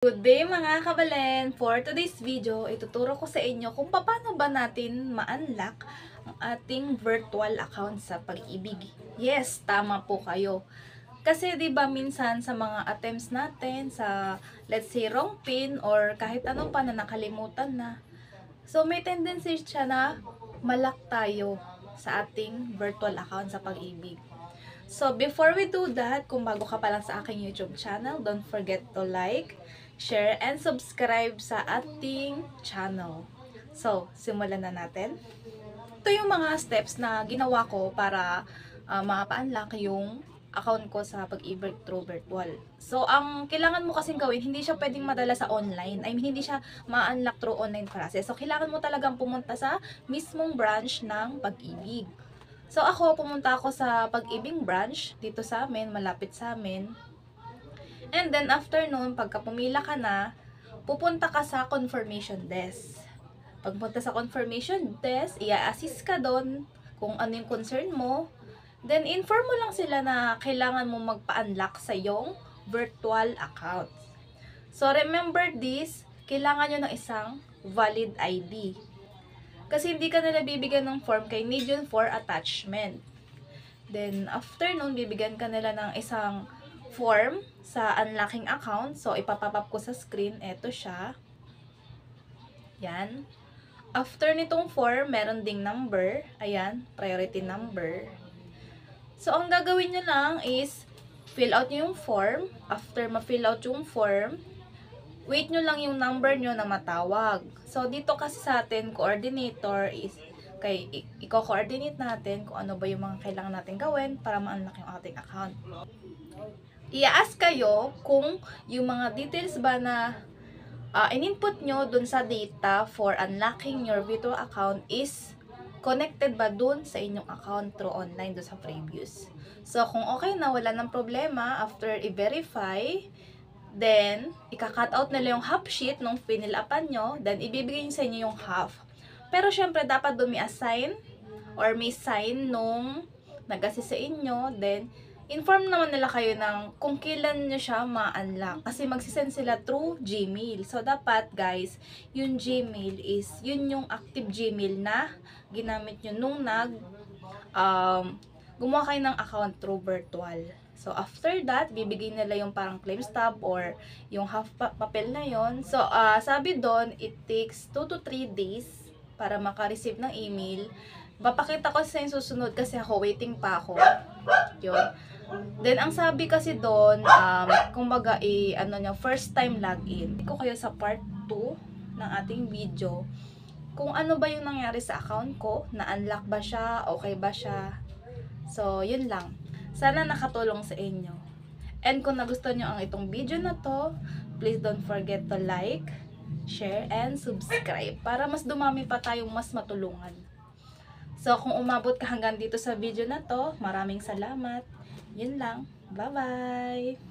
Good day mga kabalen! For today's video, ituturo ko sa inyo kung paano ba natin ma-unlock ang ating virtual account sa Pag-ibig. Yes, tama po kayo. Kasi 'di ba minsan sa mga attempts natin sa let's say wrong pin or kahit ano pa na nakalimutan na. So may tendency siya na malak tayo sa ating virtual account sa Pag-ibig. So, before we do that, kung bago ka pa lang sa aking YouTube channel, don't forget to like, share, and subscribe sa ating channel. So, simulan na natin. Ito yung mga steps na ginawa ko para mapa-unlock yung account ko sa Pag-ibig through virtual. So, ang kailangan mo kasing gawin, hindi siya pwedeng madala sa online. I mean, hindi siya ma-unlock through online process. So, kailangan mo talagang pumunta sa mismong branch ng Pag-ibig. So, ako, pumunta ako sa Pag-ibig branch, dito sa amin, malapit sa amin. And then, after nun, pagka pumila ka na, pupunta ka sa confirmation desk. Pagpunta sa confirmation desk, i-assist ka doon kung ano yung concern mo. Then, inform mo lang sila na kailangan mo magpa-unlock sa iyong virtual account. So, remember this, kailangan nyo ng isang valid ID. Kasi hindi ka nila bibigyan ng form kay need yun for attachment. Then, after nun, bibigyan ka nila ng isang form sa unlocking account. So, ipapapap ko sa screen. Ito siya. Yan. After nitong form, meron ding number. Ayan, priority number. So, ang gagawin nyo lang is, fill out nyo yung form. After ma-fill out yung form, wait nyo lang yung number nyo na matawag. So, dito kasi sa atin, coordinator is, i-coordinate natin kung ano ba yung mga kailangan natin gawin para ma-unlock yung ating account. I-ask kayo kung yung mga details ba na in-input nyo dun sa data for unlocking your virtual account is connected ba dun sa inyong account through online dun sa previous. So, kung okay na, wala ng problema, after i-verify, then, ika-cut out nila yung half sheet nung finilapan nyo, then ibibigay nyo sa inyo yung half. Pero syempre, dapat doon may assign or may sign nung nag-assist sa inyo, then, inform naman nila kayo ng kung kailan nyo siya ma-unlock. Kasi magsisend sila through Gmail. So, dapat guys, yung Gmail is, yun yung active Gmail na ginamit nyo nung gumawa kayo ng account through virtual. So, after that, bibigay nila yung parang claims tab or yung half papel na yon. So, sabi doon, it takes 2 to 3 days para maka-receive ng email. Papakita ko sa yung susunod kasi ako, waiting pa ako. Yun. Then, ang sabi kasi doon, kumbaga, first time login. Ko kayo sa part 2 ng ating video kung ano ba yung nangyari sa account ko, na-unlock ba siya, okay ba siya. So, yun lang. Sana nakatulong sa inyo. And kung nagustuhan nyo ang itong video na to, please don't forget to like, share, and subscribe para mas dumami pa tayong mas matulungan. So, kung umabot ka hanggang dito sa video na to, maraming salamat. Yun lang. Bye-bye!